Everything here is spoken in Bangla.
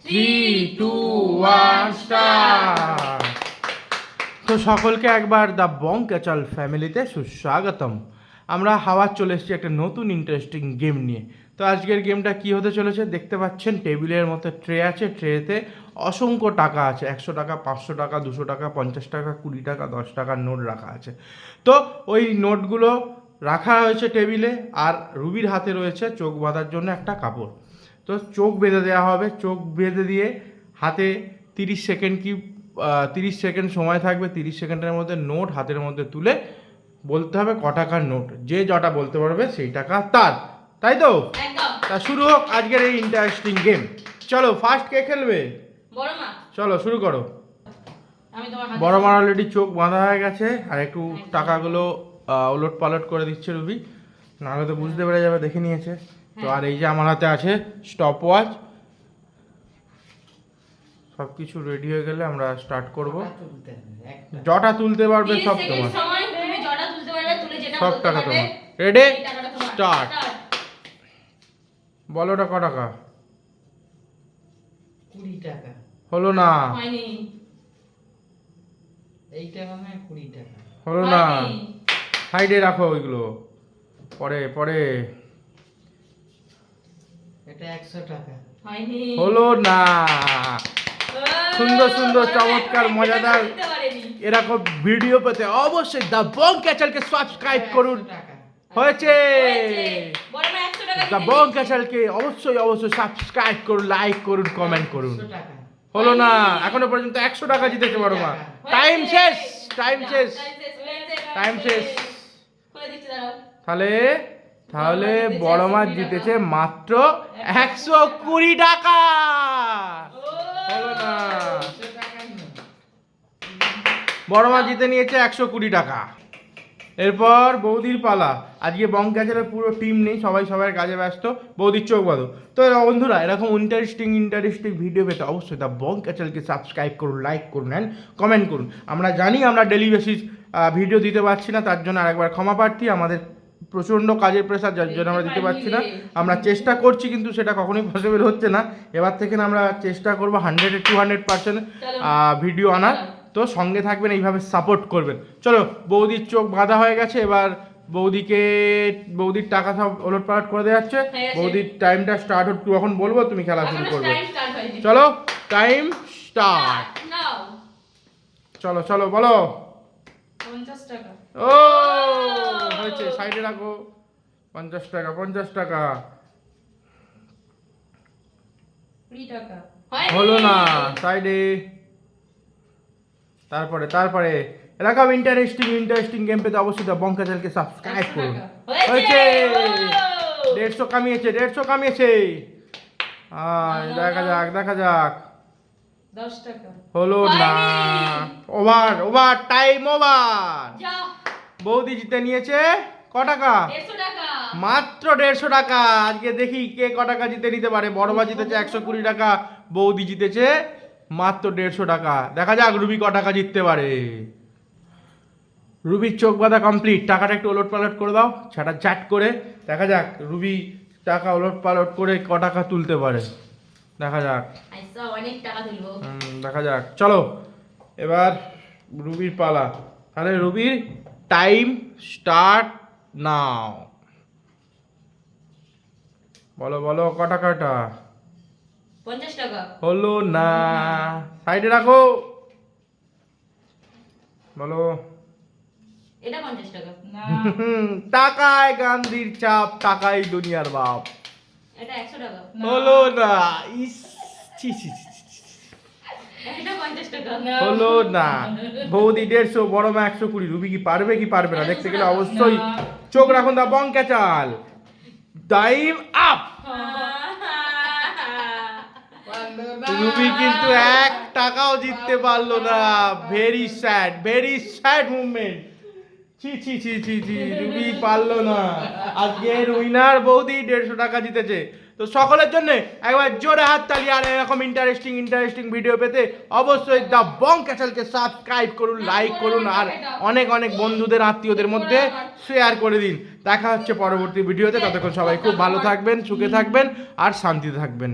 3, 2, 1 স্টার্ট। তো সকলকে একবার দ্য বং ক্যাচাল ফ্যামিলিতে সুস্বাগতম। আমরা হাওয়া চলে এসেছি একটা নতুন ইন্টারেস্টিং গেম নিয়ে। তো আজকের গেমটা কি হতে চলেছে দেখতে পাচ্ছেন, টেবিলের মধ্যে ট্রে আছে, ট্রেতে অসংখ্য টাকা আছে, 100 টাকা, 500 টাকা, 200 টাকা, 50 টাকা, 20 টাকা, 10 টাকার নোট রাখা আছে। তো ওই নোটগুলো রাখা হয়েছে টেবিলে, আর রুবির হাতে রয়েছে চোখ বাঁধার জন্য একটা কাপড়। তো চোখ বেঁধে দেওয়া হবে, চোখ বেঁধে দিয়ে হাতে 30 সেকেন্ড 30 সেকেন্ড সময় থাকবে। 30 সেকেন্ডের মধ্যে নোট হাতের মধ্যে তুলে বলতে হবে ক টাকার নোট। যে যটা বলতে পারবে সেই টাকা তার, তাই তো? তা শুরু হোক আজকের এই ইন্টারেস্টিং গেম। চলো, ফার্স্ট কে খেলবে? বড় মা। চলো শুরু করো। আমি বড় মার অলরেডি চোখ বাঁধা হয়ে গেছে, আর একটু টাকাগুলো ওলট পালট করে দিচ্ছে রুবি, নাহলে তো বুঝতে পেরে যাবে, দেখে নিয়েছে তো। আর এই যে আমার হাতে আছে স্টপ ওয়াচ। সব কিছু রেডি হয়ে গেলে আমরা স্টার্ট করব। জটা তুলতে পারবে সব তোমার, সব টাকা তোমার। Ready, start. বলো ওটা ক টাকা? 20 টাকা। হলো না, হয়নি। এইটা মানে 20 টাকা। হলো না। সাইডে রাখো ওইগুলো, পরে পরে। এটা 100 টাকা। হয়নি। হলো না। সুন্দর সুন্দর চমৎকার মজাদার এরকম ভিডিও পেতে অবশ্যই দ্য বং ক্যাচালকে সাবস্ক্রাইব করুন। হয়েছে, দ্য বং ক্যাচালকে অবশ্যই অবশ্যই সাবস্ক্রাইব করুন, লাইক করুন, কমেন্ট করুন। হলো না, এখনো পর্যন্ত 100 টাকা জিতেছে বড় মা। টাইম শেষ, টাইম শেষ, টাইম শেষ। তাহলে তাহলে বড় মা জিতেছে মাত্র 120 টাকা। হলো না, বড় মা জিতে নিয়েছে 120 টাকা। এরপর বৌদির পালা। আজকে বং ক্যাচালের পুরো টিম নেই, সবাই সবার কাজে ব্যস্ত। বৌদির চোখ বাঁধো। তো বন্ধুরা, এরকম ইন্টারেস্টিং ভিডিও পেতে অবশ্যই দ্য বং ক্যাচালকে সাবস্ক্রাইব করুন, লাইক করুন অ্যান্ড কমেন্ট করুন। আমরা জানি আমরা ডেলি বেসিস ভিডিও দিতে পারছি না, তার জন্য আরেকবার ক্ষমা প্রার্থী। আমাদের প্রচণ্ড কাজের প্রেসার, যার জন্য আমরা দিতে পারছি না। আমরা চেষ্টা করছি, কিন্তু সেটা কখনোই পসিবল হচ্ছে না। এবার থেকে আমরা চেষ্টা করবো 100-200% ভিডিও আনার। তো সঙ্গে থাকবেন, এইভাবে সাপোর্ট করবেন। চলো, বৌদির চোখ বাঁধা হয়ে গেছে, এবার বৌদির টাকা সব ওলট পালট করে দেওয়া যাচ্ছে। বৌদির টাইমটা স্টার্ট হচ্ছে, এখন বলবো, তুমি খেলা শুরু করবে। চলো, টাইম স্টার্ট। চলো চলো বলো। 50 টাকা। ও হয়েছে, সাইডে রাখো। 50 টাকা, 50 টাকা। 20 টাকা। হলো না, সাইডে। তারপরে এরকম ইন্টারেস্টিং গেম পেতে অবশ্যই দ্য বং ক্যাচালকে সাবস্ক্রাইব করুন। হয়েছে, 150 কামিয়েছে, 150 কামিয়েছে। দেখা যাক। 10 টাকা। হলো না, ওভার টাইম ওভার। বৌদি জিতে নিয়েছে ক টাকা? 150 টাকা। মাত্র 150 টাকা। আজকে দেখি কে ক টাকা জিতে নিতে পারে। বড় মা জিতেছে 120 টাকা, বৌদি জিতেছে মাত্র 150 টাকা। দেখা যাক রুবি ক টাকা জিততে পারে। রুবির চোখ বাঁধা কমপ্লিট। টাকাটা একটু ওলট পালট করে দাও, ছাটা চ্যাট করে। দেখা যাক রুবি টাকা ওলট পালট করে ক টাকা তুলতে পারে। দেখা যাক, অনেক টাকা তুলবো। দেখা যাক। চলো, এবার রুবির পালা। তাহলে রুবির টাইম স্টার্ট নাও। বলো বলো, ক টাকাটা? 50 টাকা। হলো না, সাইডে রাখো। বলো। এটা 50 টাকা। না, টাকায় গান্ধীর চাপ, টাকাই দুনিয়ার বাপ। এটা 100 টাকা। হলো না, ইস, ছি ছি ছি ছি। এটা 50 টাকা। হলো না। বৌদি 150, বড় মা 120। রুবি কি পারবে কি পারবে না দেখতে গেলে অবশ্যই চোখ রাখুন the Bong Kechal. Time up. Ruby কিন্তু 1 টাকাও জিততে পারলো না। Very sad movement. ছি ছি ছি ছি ছি, রুবি পারলো না। আজকে উইনার বৌদি 150 টাকা জিতেছে। তো সকলের জন্য একবার জোরে হাততালি। আর এরকম ইন্টারেস্টিং ভিডিও পেতে অবশ্যই দ্য বং ক্যাচালকে সাবস্ক্রাইব করুন, লাইক করুন, আর অনেক বন্ধুদের, আত্মীয়দের মধ্যে শেয়ার করে দিন। দেখা হচ্ছে পরবর্তী ভিডিওতে। ততক্ষণ সবাই খুব ভালো থাকবেন, সুখে থাকবেন আর শান্তিতে থাকবেন।